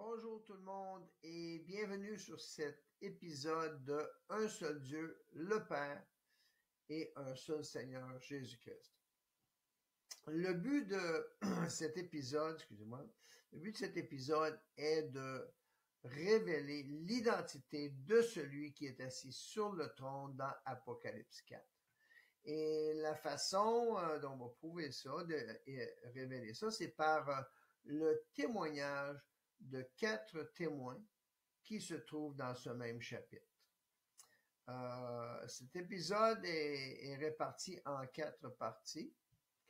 Bonjour tout le monde et bienvenue sur cet épisode de Un seul Dieu, le Père et un seul Seigneur, Jésus-Christ. Le but de cet épisode, est de révéler l'identité de celui qui est assis sur le trône dans Apocalypse 4. Et la façon dont on va prouver ça, révéler ça, c'est par le témoignage de 4 témoins qui se trouvent dans ce même chapitre. Cet épisode est réparti en 4 parties,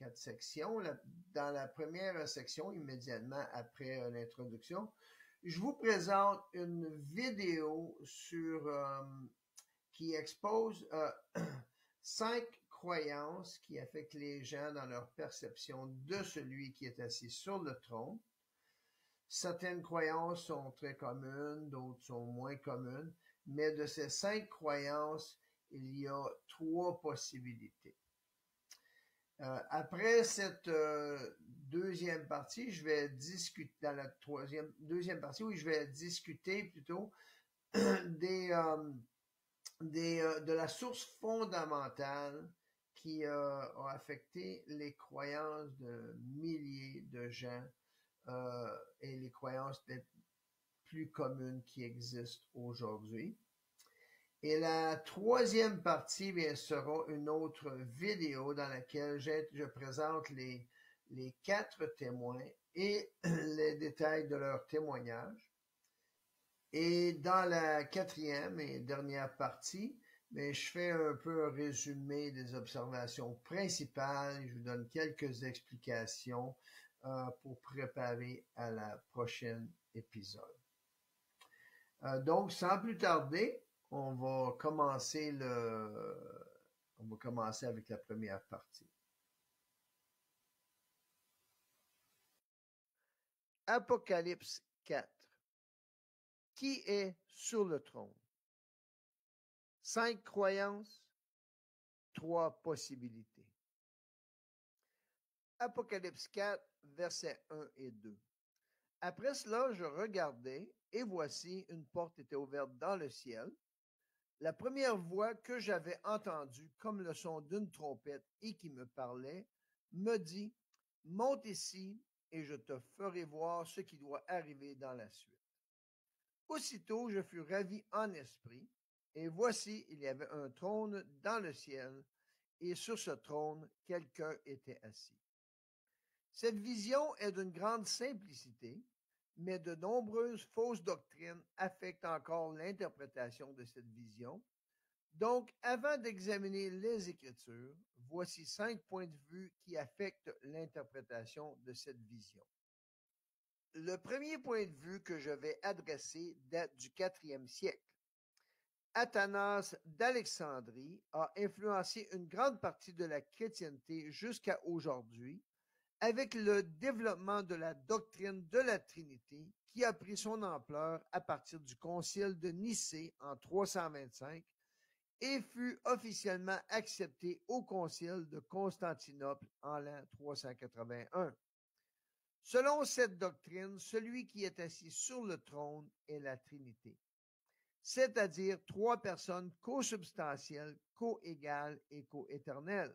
4 sections. Dans la première section, immédiatement après l'introduction, je vous présente une vidéo qui expose 5 croyances qui affectent les gens dans leur perception de celui qui est assis sur le trône. Certaines croyances sont très communes, d'autres sont moins communes, mais de ces 5 croyances, il y a 3 possibilités. Après cette deuxième partie, je vais discuter, dans la deuxième partie, oui, je vais discuter plutôt de la source fondamentale qui a affecté les croyances de milliers de gens et les croyances les plus communes qui existent aujourd'hui. Et la troisième partie sera une autre vidéo dans laquelle je présente les 4 témoins et les détails de leur témoignage. Et dans la 4e et dernière partie, je fais un peu un résumé des observations principales et je vous donne quelques explications pour préparer à la prochaine épisode. Donc, sans plus tarder, on va commencer avec la première partie. Apocalypse 4. Qui est sur le trône? 5 croyances, 3 possibilités. Apocalypse 4, versets 1 et 2. Après cela, je regardai, et voici, une porte était ouverte dans le ciel. La première voix que j'avais entendue, comme le son d'une trompette et qui me parlait, me dit, « Monte ici, et je te ferai voir ce qui doit arriver dans la suite. » Aussitôt, je fus ravi en esprit, et voici, il y avait un trône dans le ciel, et sur ce trône, quelqu'un était assis. Cette vision est d'une grande simplicité, mais de nombreuses fausses doctrines affectent encore l'interprétation de cette vision. Donc, avant d'examiner les Écritures, voici 5 points de vue qui affectent l'interprétation de cette vision. Le premier point de vue que je vais adresser date du 4e siècle. Athanas d'Alexandrie a influencé une grande partie de la chrétienté jusqu'à aujourd'hui, avec le développement de la doctrine de la Trinité qui a pris son ampleur à partir du concile de Nicée en 325 et fut officiellement accepté au concile de Constantinople en l'an 381. Selon cette doctrine, celui qui est assis sur le trône est la Trinité, c'est-à-dire 3 personnes co-substantielles, co-égales et co-éternelles.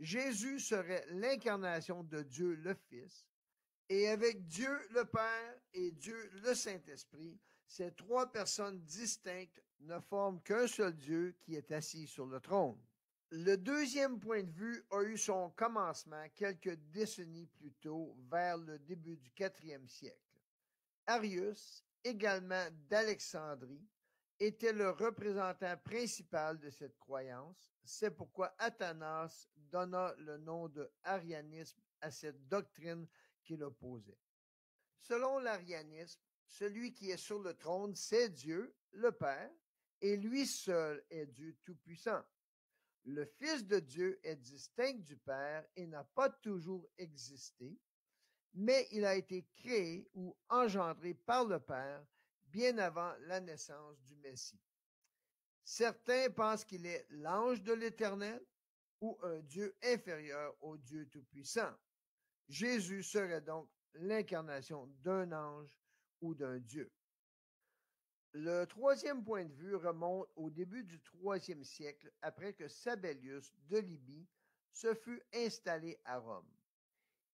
Jésus serait l'incarnation de Dieu le Fils, et avec Dieu le Père et Dieu le Saint-Esprit, ces 3 personnes distinctes ne forment qu'un seul Dieu qui est assis sur le trône. Le deuxième point de vue a eu son commencement quelques décennies plus tôt, vers le début du 4e siècle. Arius, également d'Alexandrie, était le représentant principal de cette croyance. C'est pourquoi Athanas donna le nom de arianisme à cette doctrine qu'il opposait. Selon l'arianisme, celui qui est sur le trône, c'est Dieu, le Père, et lui seul est Dieu tout-puissant. Le Fils de Dieu est distinct du Père et n'a pas toujours existé, mais il a été créé ou engendré par le Père bien avant la naissance du Messie. Certains pensent qu'il est l'ange de l'Éternel ou un Dieu inférieur au Dieu Tout-Puissant. Jésus serait donc l'incarnation d'un ange ou d'un dieu. Le troisième point de vue remonte au début du IIIe siècle après que Sabellius de Libye se fut installé à Rome.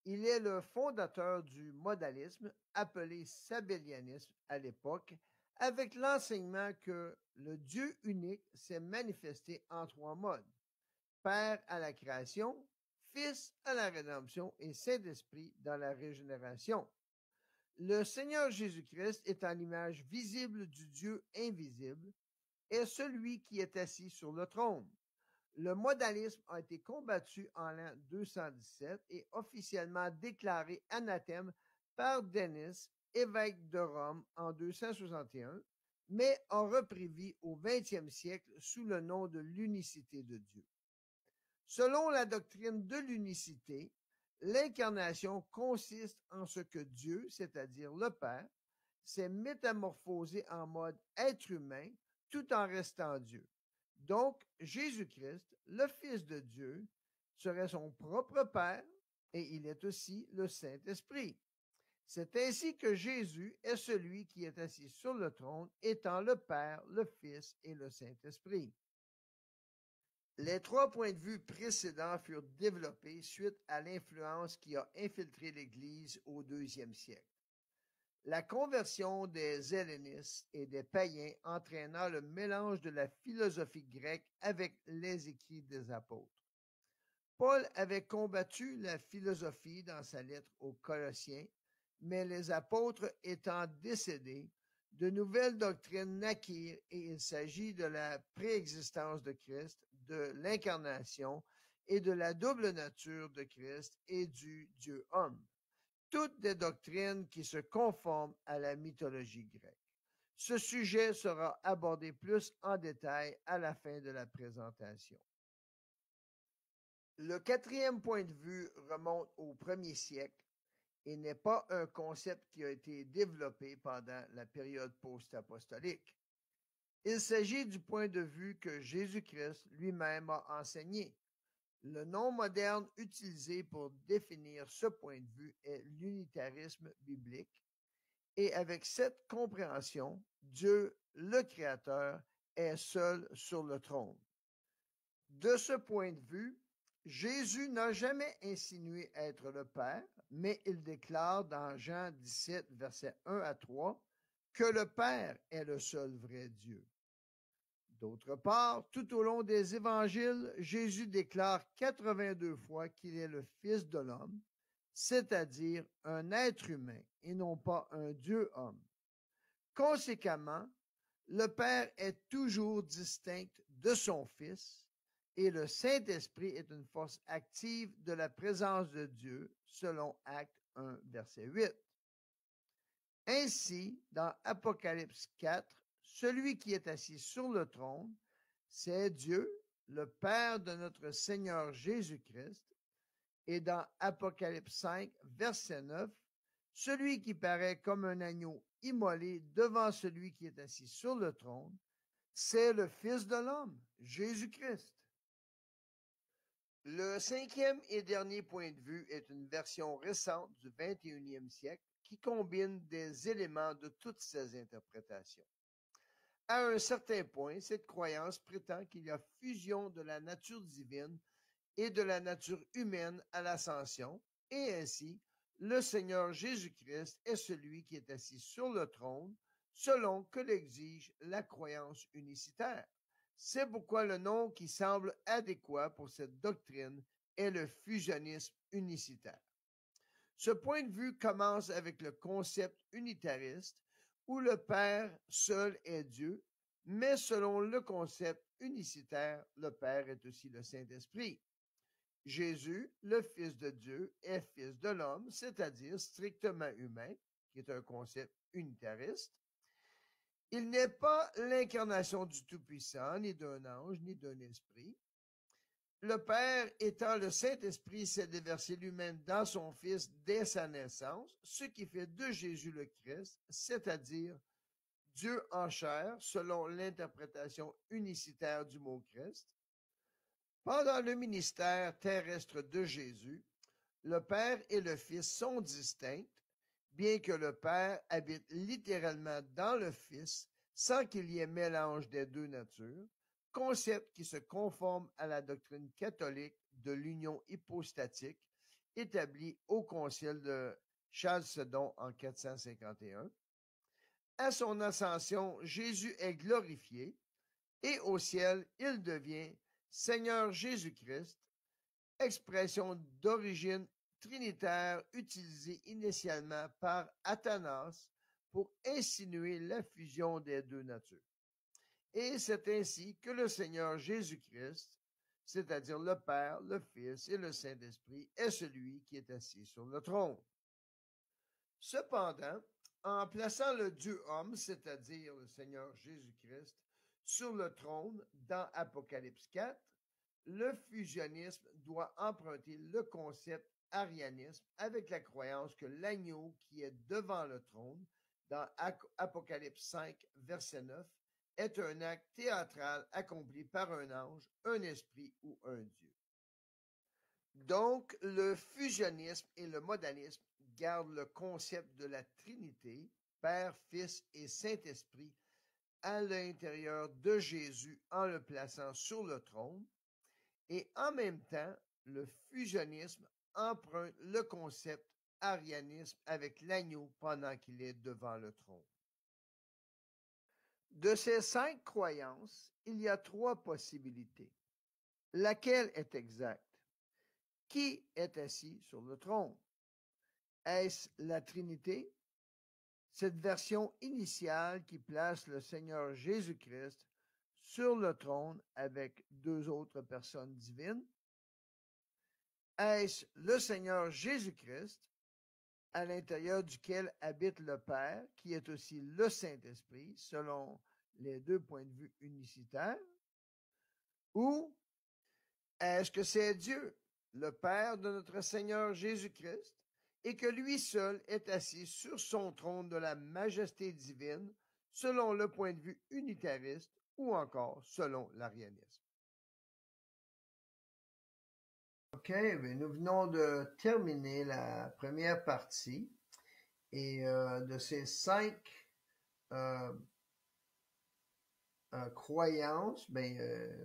Il est le fondateur du modalisme, appelé sabellianisme à l'époque, avec l'enseignement que le Dieu unique s'est manifesté en trois modes: Père à la création, Fils à la rédemption et Saint-Esprit dans la régénération. Le Seigneur Jésus-Christ étant l'image visible du Dieu invisible, est celui qui est assis sur le trône. Le modalisme a été combattu en l'an 217 et officiellement déclaré anathème par Denis, évêque de Rome, en 261, mais a repris vie au XXe siècle sous le nom de l'unicité de Dieu. Selon la doctrine de l'unicité, l'incarnation consiste en ce que Dieu, c'est-à-dire le Père, s'est métamorphosé en mode être humain tout en restant Dieu. Donc, Jésus-Christ, le Fils de Dieu, serait son propre Père et il est aussi le Saint-Esprit. C'est ainsi que Jésus est celui qui est assis sur le trône, étant le Père, le Fils et le Saint-Esprit. Les trois points de vue précédents furent développés suite à l'influence qui a infiltré l'Église au IIe siècle. La conversion des hellénistes et des païens entraîna le mélange de la philosophie grecque avec les écrits des apôtres. Paul avait combattu la philosophie dans sa lettre aux Colossiens, mais les apôtres étant décédés, de nouvelles doctrines naquirent et il s'agit de la préexistence de Christ, de l'incarnation et de la double nature de Christ et du Dieu-homme. Toutes des doctrines qui se conforment à la mythologie grecque. Ce sujet sera abordé plus en détail à la fin de la présentation. Le quatrième point de vue remonte au 1er siècle et n'est pas un concept qui a été développé pendant la période post-apostolique. Il s'agit du point de vue que Jésus-Christ lui-même a enseigné. Le nom moderne utilisé pour définir ce point de vue est l'unitarisme biblique, et avec cette compréhension, Dieu, le Créateur, est seul sur le trône. De ce point de vue, Jésus n'a jamais insinué être le Père, mais il déclare dans Jean 17, versets 1 à 3, que le Père est le seul vrai Dieu. D'autre part, tout au long des évangiles, Jésus déclare 82 fois qu'il est le Fils de l'homme, c'est-à-dire un être humain et non pas un Dieu-homme. Conséquemment, le Père est toujours distinct de son Fils et le Saint-Esprit est une force active de la présence de Dieu, selon Actes 1, verset 8. Ainsi, dans Apocalypse 4, celui qui est assis sur le trône, c'est Dieu, le Père de notre Seigneur Jésus-Christ. Et dans Apocalypse 5, verset 9, celui qui paraît comme un agneau immolé devant celui qui est assis sur le trône, c'est le Fils de l'homme, Jésus-Christ. Le cinquième et dernier point de vue est une version récente du 21e siècle qui combine des éléments de toutes ces interprétations. À un certain point, cette croyance prétend qu'il y a fusion de la nature divine et de la nature humaine à l'ascension, et ainsi, le Seigneur Jésus-Christ est celui qui est assis sur le trône, selon que l'exige la croyance unicitaire. C'est pourquoi le nom qui semble adéquat pour cette doctrine est le fusionnisme unicitaire. Ce point de vue commence avec le concept unitariste, où le Père seul est Dieu, mais selon le concept unicitaire, le Père est aussi le Saint-Esprit. Jésus, le Fils de Dieu, est Fils de l'homme, c'est-à-dire strictement humain, qui est un concept unitariste. Il n'est pas l'incarnation du Tout-Puissant, ni d'un ange, ni d'un esprit. Le Père, étant le Saint-Esprit, s'est déversé lui-même dans son Fils dès sa naissance, ce qui fait de Jésus le Christ, c'est-à-dire Dieu en chair, selon l'interprétation unicitaire du mot Christ. Pendant le ministère terrestre de Jésus, le Père et le Fils sont distincts, bien que le Père habite littéralement dans le Fils sans qu'il y ait mélange des deux natures, concept qui se conforme à la doctrine catholique de l'union hypostatique établie au concile de Chalcédon en 451. À son ascension, Jésus est glorifié et au ciel, il devient Seigneur Jésus-Christ, expression d'origine trinitaire utilisée initialement par Athanas pour insinuer la fusion des deux natures. Et c'est ainsi que le Seigneur Jésus-Christ, c'est-à-dire le Père, le Fils et le Saint-Esprit, est celui qui est assis sur le trône. Cependant, en plaçant le Dieu-homme, c'est-à-dire le Seigneur Jésus-Christ, sur le trône dans Apocalypse 4, le fusionnisme doit emprunter le concept arianisme avec la croyance que l'agneau qui est devant le trône, dans Apocalypse 5, verset 9, est un acte théâtral accompli par un ange, un esprit ou un dieu. Donc, le fusionnisme et le modalisme gardent le concept de la Trinité, Père, Fils et Saint-Esprit, à l'intérieur de Jésus en le plaçant sur le trône, et en même temps, le fusionnisme emprunte le concept arianisme avec l'agneau pendant qu'il est devant le trône. De ces 5 croyances, il y a 3 possibilités. Laquelle est exacte? Qui est assis sur le trône? Est-ce la Trinité? Cette version initiale qui place le Seigneur Jésus-Christ sur le trône avec 2 autres personnes divines? Est-ce le Seigneur Jésus-Christ, à l'intérieur duquel habite le Père, qui est aussi le Saint-Esprit, selon les 2 points de vue unicitaires? Ou est-ce que c'est Dieu, le Père de notre Seigneur Jésus-Christ, et que lui seul est assis sur son trône de la majesté divine, selon le point de vue unitariste, ou encore selon l'arianisme? OK, bien, nous venons de terminer la première partie et de ces 5 croyances, bien,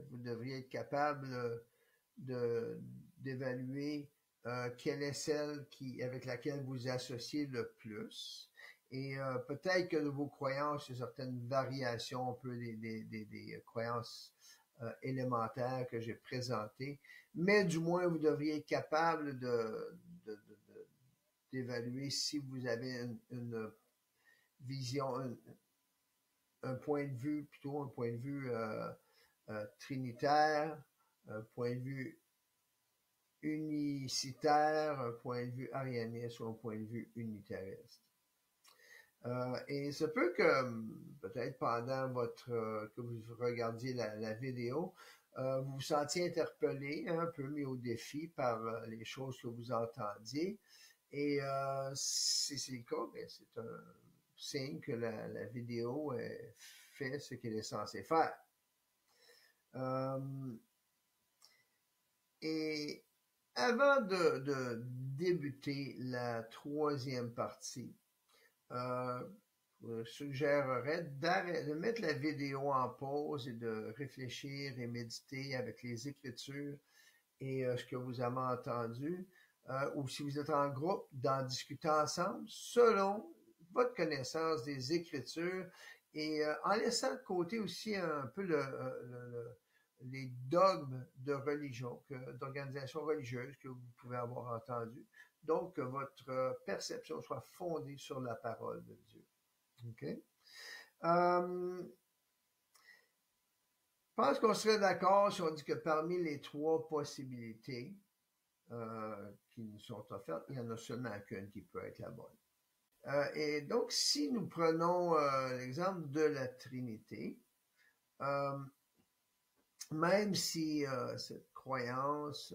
vous devriez être capable d'évaluer quelle est celle avec laquelle vous associez le plus. Et peut-être que de vos croyances, il y a certaines variations un peu des croyances élémentaires que j'ai présentées, mais du moins vous devriez être capable d'évaluer si vous avez une vision, un point de vue, plutôt un point de vue trinitaire, un point de vue unicitaire, un point de vue arianiste ou un point de vue unitariste. Et il se peut que peut-être pendant que vous regardiez la vidéo, vous vous sentiez interpellé, un peu mis au défi par les choses que vous entendiez. Et si c'est le cas, bien, c'est un signe que la vidéo fait ce qu'elle est censée faire. Et avant de débuter la troisième partie, je suggérerais de mettre la vidéo en pause et de réfléchir et méditer avec les Écritures et ce que vous avez entendu, ou si vous êtes en groupe, d'en discuter ensemble selon votre connaissance des Écritures et en laissant de côté aussi un peu les dogmes de religion, d'organisation religieuse que vous pouvez avoir entendu. Donc, que votre perception soit fondée sur la parole de Dieu. OK? Je pense qu'on serait d'accord si on dit que parmi les 3 possibilités qui nous sont offertes, il n'y en a seulement qu'une qui peut être la bonne. Et donc, si nous prenons l'exemple de la Trinité, même si cette croyance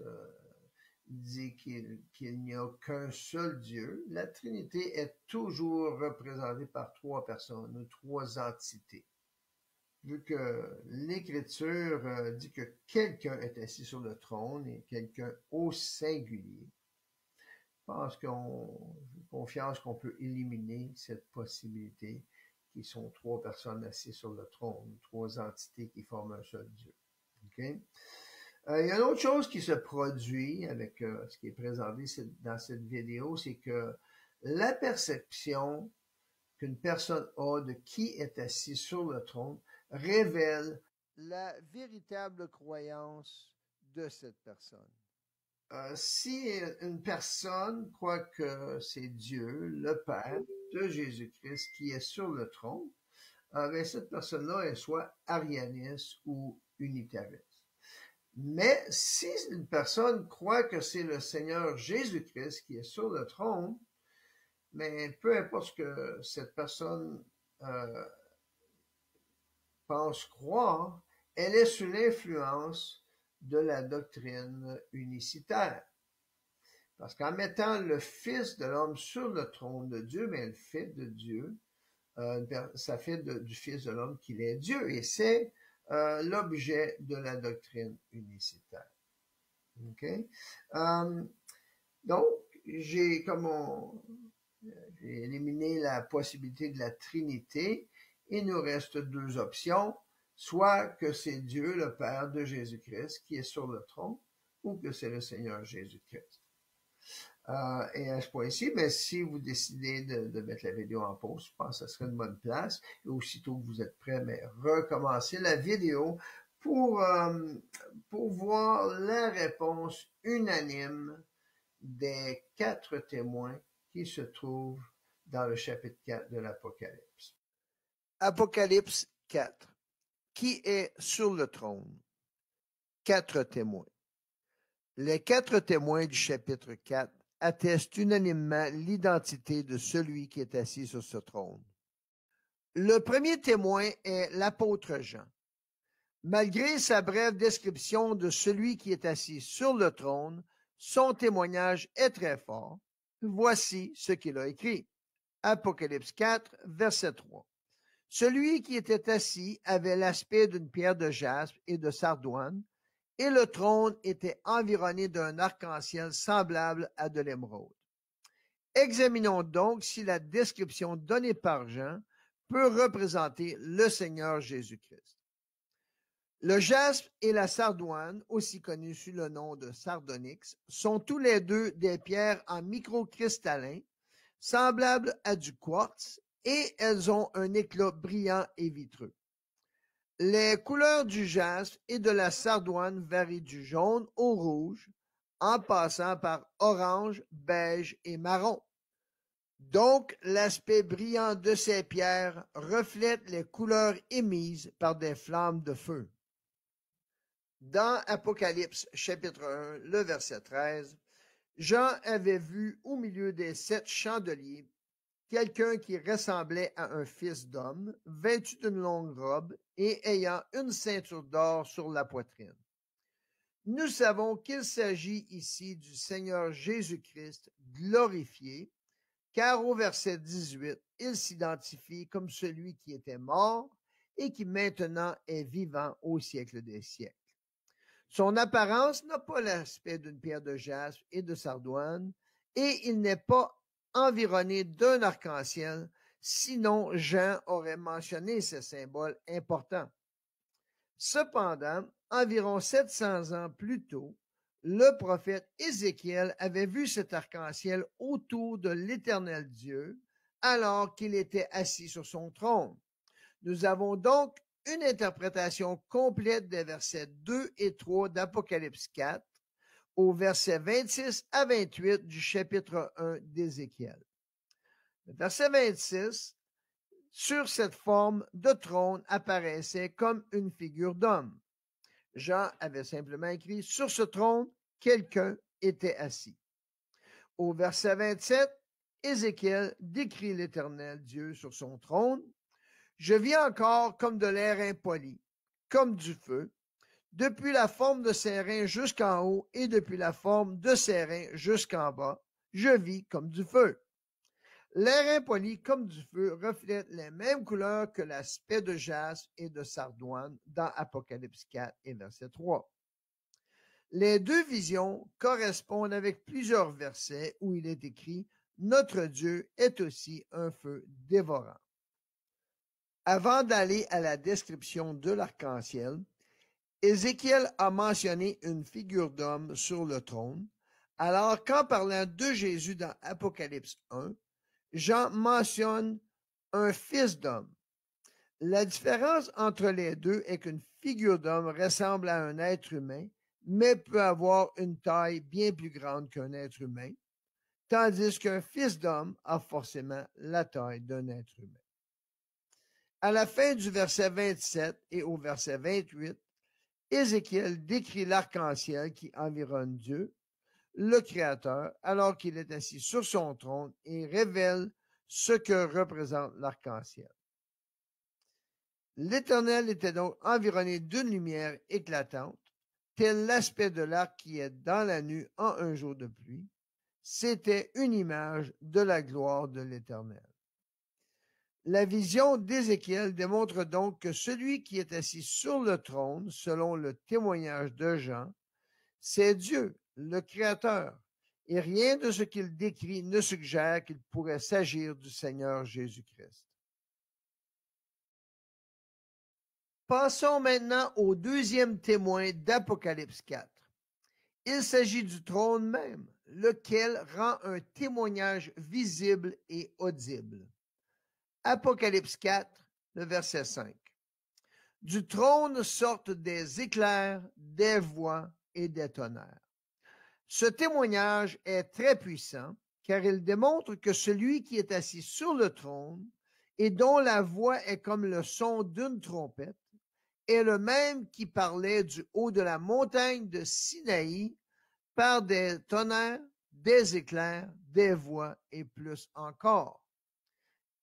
dit qu'il n'y a qu'un seul Dieu, la Trinité est toujours représentée par 3 personnes ou 3 entités. Vu que l'Écriture dit que quelqu'un est assis sur le trône et quelqu'un au singulier, je pense qu'on confiance qu'on peut éliminer cette possibilité qui sont trois personnes assises sur le trône, trois entités qui forment un seul Dieu. Okay? Il y a une autre chose qui se produit avec ce qui est présenté dans cette vidéo, c'est que la perception qu'une personne a de qui est assis sur le trône révèle la véritable croyance de cette personne. Si une personne croit que c'est Dieu, le Père de Jésus-Christ, qui est sur le trône, ben cette personne-là est soit arianiste ou unitariste. Mais si une personne croit que c'est le Seigneur Jésus-Christ qui est sur le trône, mais peu importe ce que cette personne pense croire, elle est sous l'influence de la doctrine unicitaire. Parce qu'en mettant le Fils de l'homme sur le trône de Dieu, mais le fait de Dieu, ça fait du Fils de l'homme qu'il est Dieu. Et c'est l'objet de la doctrine unicitaire. Okay? Donc, j'ai éliminé la possibilité de la Trinité. Il nous reste deux options, soit que c'est Dieu, le Père de Jésus-Christ, qui est sur le trône, ou que c'est le Seigneur Jésus-Christ. Et à ce point-ci, mais si vous décidez de mettre la vidéo en pause, je pense que ce serait une bonne place. Et aussitôt que vous êtes prêt, mais recommencez la vidéo pour voir la réponse unanime des 4 témoins qui se trouvent dans le chapitre 4 de l'Apocalypse. Apocalypse 4. Qui est sur le trône? 4 témoins. Les 4 témoins du chapitre 4 attestent unanimement l'identité de celui qui est assis sur ce trône. Le premier témoin est l'apôtre Jean. Malgré sa brève description de celui qui est assis sur le trône, son témoignage est très fort. Voici ce qu'il a écrit. Apocalypse 4, verset 3. Celui qui était assis avait l'aspect d'une pierre de jaspe et de sardoine, et le trône était environné d'un arc-en-ciel semblable à de l'émeraude. Examinons donc si la description donnée par Jean peut représenter le Seigneur Jésus-Christ. Le jaspe et la sardoine, aussi connus sous le nom de sardonyx, sont tous les deux des pierres en microcristallin, semblables à du quartz, et elles ont un éclat brillant et vitreux. Les couleurs du jaspe et de la sardoine varient du jaune au rouge, en passant par orange, beige et marron. Donc, l'aspect brillant de ces pierres reflète les couleurs émises par des flammes de feu. Dans Apocalypse chapitre 1, le verset 13, Jean avait vu au milieu des 7 chandeliers quelqu'un qui ressemblait à un fils d'homme, vêtu d'une longue robe et ayant une ceinture d'or sur la poitrine. Nous savons qu'il s'agit ici du Seigneur Jésus-Christ glorifié, car au verset 18, il s'identifie comme celui qui était mort et qui maintenant est vivant au siècle des siècles. Son apparence n'a pas l'aspect d'une pierre de jaspe et de sardoine, et il n'est pas environné d'un arc-en-ciel, sinon Jean aurait mentionné ce symbole important. Cependant, environ 700 ans plus tôt, le prophète Ézéchiel avait vu cet arc-en-ciel autour de l'Éternel Dieu, alors qu'il était assis sur son trône. Nous avons donc une interprétation complète des versets 2 et 3 d'Apocalypse 4 au verset 26 à 28 du chapitre 1 d'Ézéchiel. Le verset 26, sur cette forme de trône apparaissait comme une figure d'homme. Jean avait simplement écrit, sur ce trône, quelqu'un était assis. Au verset 27, Ézéchiel décrit l'Éternel Dieu sur son trône. Je vis encore comme de l'air impoli, comme du feu, depuis la forme de ses reins jusqu'en haut et depuis la forme de ses reins jusqu'en bas, je vis comme du feu. L'air impoli comme du feu reflète les mêmes couleurs que l'aspect de jaspe et de sardoine dans Apocalypse 4 et verset 3. Les deux visions correspondent avec plusieurs versets où il est écrit notre Dieu est aussi un feu dévorant. Avant d'aller à la description de l'arc-en-ciel, Ézéchiel a mentionné une figure d'homme sur le trône, alors qu'en parlant de Jésus dans Apocalypse 1, Jean mentionne un fils d'homme. La différence entre les deux est qu'une figure d'homme ressemble à un être humain, mais peut avoir une taille bien plus grande qu'un être humain, tandis qu'un fils d'homme a forcément la taille d'un être humain. À la fin du verset 27 et au verset 28, Ézéchiel décrit l'arc-en-ciel qui environne Dieu, le Créateur, alors qu'il est assis sur son trône et révèle ce que représente l'arc-en-ciel. L'Éternel était donc environné d'une lumière éclatante, tel l'aspect de l'arc qui est dans la nue en un jour de pluie. C'était une image de la gloire de l'Éternel. La vision d'Ézéchiel démontre donc que celui qui est assis sur le trône, selon le témoignage de Jean, c'est Dieu, le Créateur, et rien de ce qu'il décrit ne suggère qu'il pourrait s'agir du Seigneur Jésus-Christ. Passons maintenant au deuxième témoin d'Apocalypse 4. Il s'agit du trône même, lequel rend un témoignage visible et audible. Apocalypse 4, le verset 5. Du trône sortent des éclairs, des voix et des tonnerres. Ce témoignage est très puissant car il démontre que celui qui est assis sur le trône et dont la voix est comme le son d'une trompette est le même qui parlait du haut de la montagne de Sinaï par des tonnerres, des éclairs, des voix et plus encore.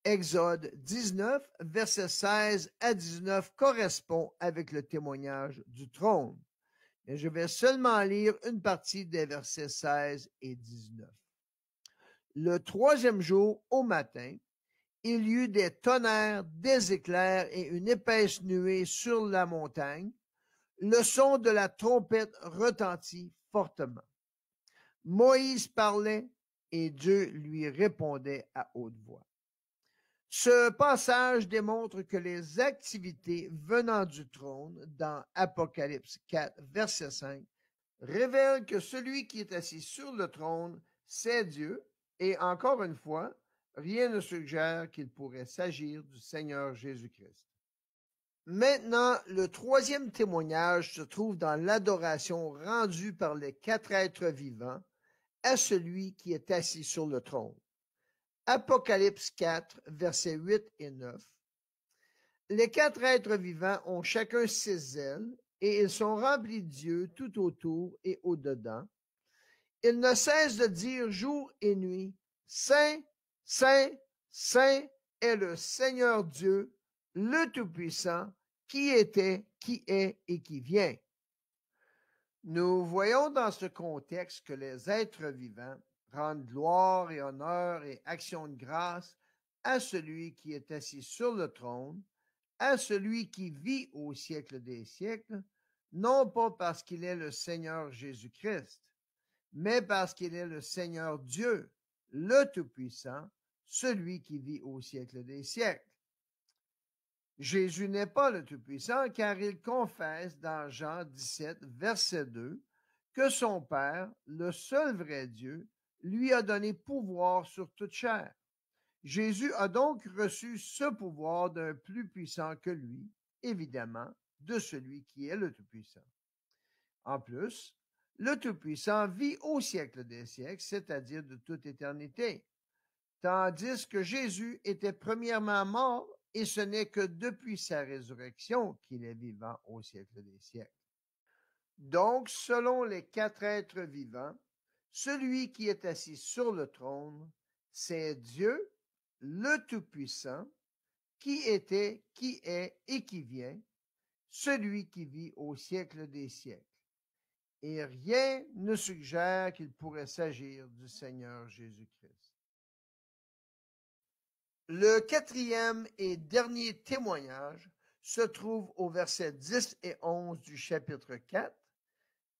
Exode 19, versets 16 à 19 correspond avec le témoignage du trône. Mais je vais seulement lire une partie des versets 16 et 19. Le troisième jour, au matin, il y eut des tonnerres, des éclairs et une épaisse nuée sur la montagne. Le son de la trompette retentit fortement. Moïse parlait et Dieu lui répondait à haute voix. Ce passage démontre que les activités venant du trône dans Apocalypse 4, verset 5, révèlent que celui qui est assis sur le trône, c'est Dieu, et encore une fois, rien ne suggère qu'il pourrait s'agir du Seigneur Jésus-Christ. Maintenant, le troisième témoignage se trouve dans l'adoration rendue par les quatre êtres vivants à celui qui est assis sur le trône. Apocalypse 4, versets 8 et 9. Les quatre êtres vivants ont chacun 6 ailes et ils sont remplis de Dieu tout autour et au-dedans. Ils ne cessent de dire jour et nuit, Saint, Saint, Saint est le Seigneur Dieu, le Tout-Puissant, qui était, qui est et qui vient. Nous voyons dans ce contexte que les êtres vivants rendent gloire et honneur et action de grâce à celui qui est assis sur le trône, à celui qui vit au siècle des siècles, non pas parce qu'il est le Seigneur Jésus-Christ, mais parce qu'il est le Seigneur Dieu, le Tout-Puissant, celui qui vit au siècle des siècles. Jésus n'est pas le Tout-Puissant car il confesse dans Jean 17, verset 2, que son Père, le seul vrai Dieu, lui a donné pouvoir sur toute chair. Jésus a donc reçu ce pouvoir d'un plus puissant que lui, évidemment, de celui qui est le Tout-Puissant. En plus, le Tout-Puissant vit au siècle des siècles, c'est-à-dire de toute éternité, tandis que Jésus était premièrement mort et ce n'est que depuis sa résurrection qu'il est vivant au siècle des siècles. Donc, selon les quatre êtres vivants, celui qui est assis sur le trône, c'est Dieu, le Tout-Puissant, qui était, qui est et qui vient, celui qui vit au siècle des siècles. Et rien ne suggère qu'il pourrait s'agir du Seigneur Jésus-Christ. Le quatrième et dernier témoignage se trouve au verset 10 et 11 du chapitre 4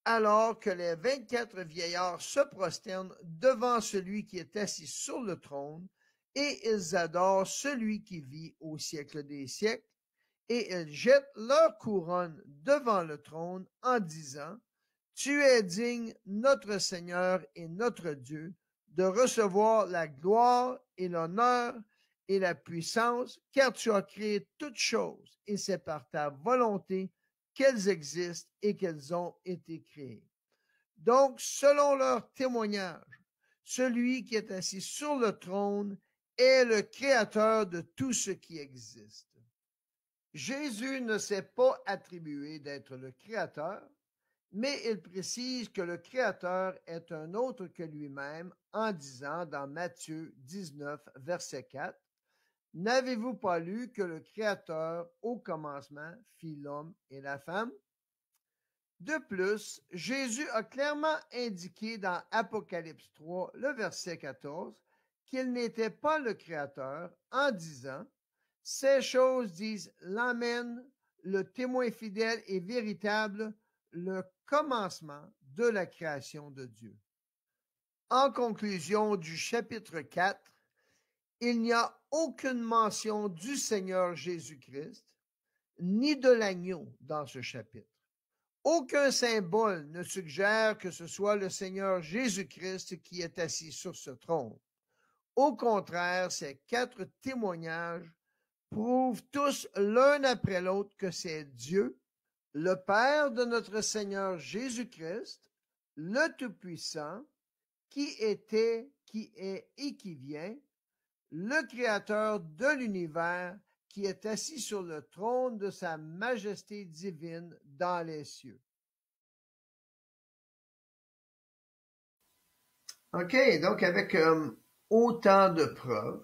alors que les 24 vieillards se prosternent devant celui qui est assis sur le trône, et ils adorent celui qui vit au siècle des siècles, et ils jettent leur couronne devant le trône en disant: Tu es digne, notre Seigneur et notre Dieu, de recevoir la gloire et l'honneur et la puissance, car tu as créé toutes choses, et c'est par ta volonté qu'elles existent et qu'elles ont été créées. Donc, selon leur témoignage, celui qui est assis sur le trône est le créateur de tout ce qui existe. Jésus ne s'est pas attribué d'être le créateur, mais il précise que le créateur est un autre que lui-même en disant dans Matthieu 19, verset 4, « N'avez-vous pas lu que le créateur au commencement fit l'homme et la femme? » De plus, Jésus a clairement indiqué dans Apocalypse 3, le verset 14, qu'il n'était pas le créateur en disant: « Ces choses disent l'Amen, le témoin fidèle et véritable, le commencement de la création de Dieu. » En conclusion du chapitre 4, il n'y a aucune mention du Seigneur Jésus-Christ, ni de l'agneau dans ce chapitre. Aucun symbole ne suggère que ce soit le Seigneur Jésus-Christ qui est assis sur ce trône. Au contraire, ces 4 témoignages prouvent tous l'un après l'autre que c'est Dieu, le Père de notre Seigneur Jésus-Christ, le Tout-Puissant, qui était, qui est et qui vient, le Créateur de l'univers, qui est assis sur le trône de sa majesté divine dans les cieux. OK, donc avec autant de preuves,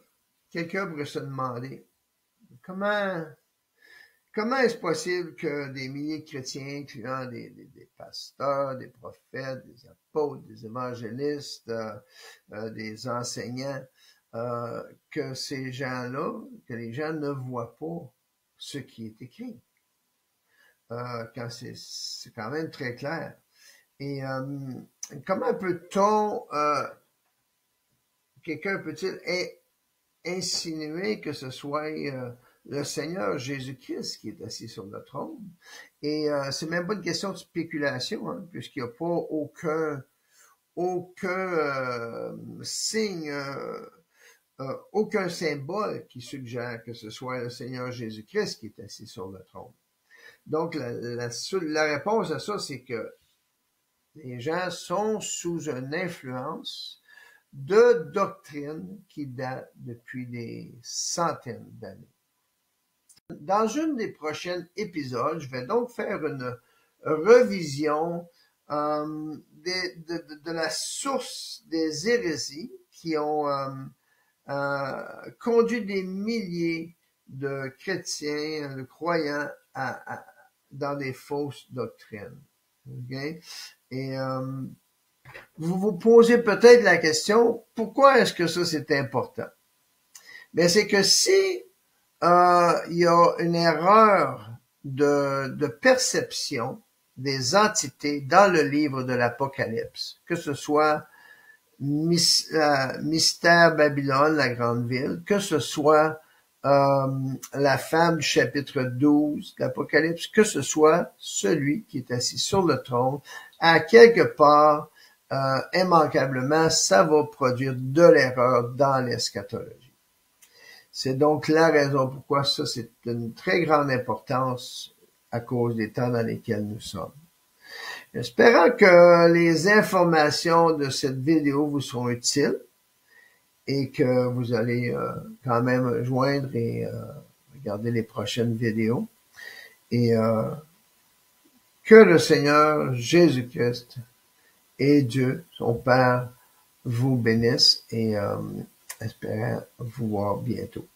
quelqu'un pourrait se demander comment est-ce possible que des milliers de chrétiens, incluant des pasteurs, des prophètes, des apôtres, des évangélistes, des enseignants, que ces gens-là, que les gens ne voient pas ce qui est écrit, quand c'est quand même très clair. Et comment peut-on, quelqu'un peut-il insinuer que ce soit le Seigneur Jésus-Christ qui est assis sur le trône? Et c'est même pas une question de spéculation, hein, puisqu'il n'y a pas aucun signe, aucun symbole qui suggère que ce soit le Seigneur Jésus-Christ qui est assis sur le trône. Donc, la réponse à ça, c'est que les gens sont sous une influence de doctrines qui datent depuis des centaines d'années. Dans une des prochains épisodes, je vais donc faire une revision de la source des hérésies qui ont conduit des milliers de chrétiens, de croyants dans des fausses doctrines. Okay? Et vous vous posez peut-être la question, pourquoi est-ce que ça c'est important? Ben c'est que si il y a une erreur de perception des entités dans le livre de l'Apocalypse, que ce soit Mystère Babylone, la grande ville, que ce soit la femme du chapitre 12 de l'Apocalypse, que ce soit celui qui est assis sur le trône, à quelque part, immanquablement, ça va produire de l'erreur dans l'eschatologie. C'est donc la raison pourquoi ça, c'est d'une très grande importance à cause des temps dans lesquels nous sommes. Espérant que les informations de cette vidéo vous seront utiles et que vous allez quand même joindre et regarder les prochaines vidéos. Et que le Seigneur Jésus-Christ et Dieu, son Père, vous bénisse et espérant vous voir bientôt.